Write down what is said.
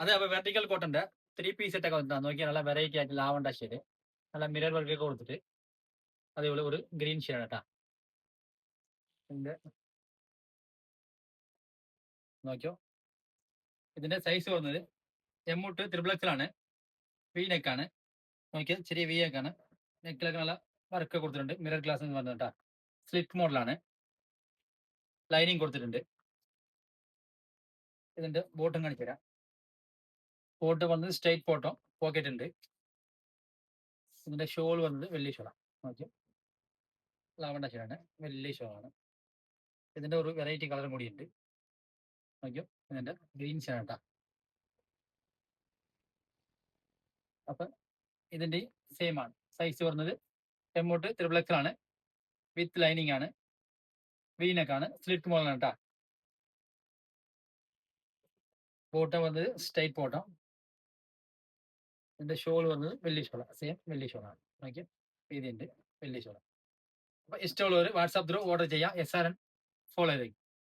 അതെ, അപ്പൊ vertical കോട്ടന്റെ 3 piece സെറ്റൊക്കെ വന്നിട്ടാ നോക്കിയാൽ നല്ല വെറൈറ്റി ആയിട്ട് ലാവണ്ട ഷെയ്ഡ്, നല്ല മിറർ വർക്ക് ഒക്കെ കൊടുത്തിട്ട് അതേപോലെ ഒരു ഗ്രീൻ ഷെയ്ഡ് കേട്ടാ. ഇതിന്റെ നോക്കിയോ, ഇതിന്റെ സൈസ് വരുന്നത് M to XXL ആണ്. വി നെക്കാണ്. നോക്കിയാൽ ചെറിയ വി നെക്കാണ്. നെക്കിലൊക്കെ നല്ല വർക്ക് കൊടുത്തിട്ടുണ്ട്. മിറർ ഗ്ലാസ് എന്ന് പറഞ്ഞ കേട്ടാ. സ്ലിറ്റ് മോഡലാണ്. ലൈനിങ് കൊടുത്തിട്ടുണ്ട്. ഇതിന്റെ ബോട്ടം കാണിച്ചു തരാം. ബോട്ട് വന്നത് സ്ട്രൈറ്റ് ബോട്ടം, പോക്കറ്റ് ഉണ്ട്. ഇതിന്റെ ഷോൾ വന്നത് വലിയ ഷോളാണ്. നോക്കിയോ, ലാവണ്ട ഷെയ്ഡാണ്, വലിയ ഷോളാണ്. ഇതിന്റെ ഒരു വെറൈറ്റി കളറും കൂടി ഉണ്ട്. നോക്കിയോ, ഇതിന്റെ ഗ്രീൻ ഷെയ്ഡ് കേട്ടാ. അപ്പൊ ഇതിന്റെ സെയിം ആണ്. സൈസ് വരുന്നത് M to XXL ആണ്. വിത്ത് ലൈനിങ് ആണ്. വീനക്കാണ്. സ്ലിറ്റ് മോഡലാണ് കേട്ടാ. ബോട്ടം വന്നത് സ്ട്രൈറ്റ് ബോട്ടം. ഇതിന്റെ ഷോൾ വന്നത് വലിയ ഷോളാണ്. സെയിം വലിയ ഷോളാണ്. നോക്കിയോ, വീതിയുണ്ട്, വലിയ ഷോളാണ്. അപ്പൊ ഇഷ്ടമുള്ളവർ വാട്സാപ്പ് ത്രൂ ഓർഡർ ചെയ്യാം. SRN ഫോളോ ചെയ്തേക്കും.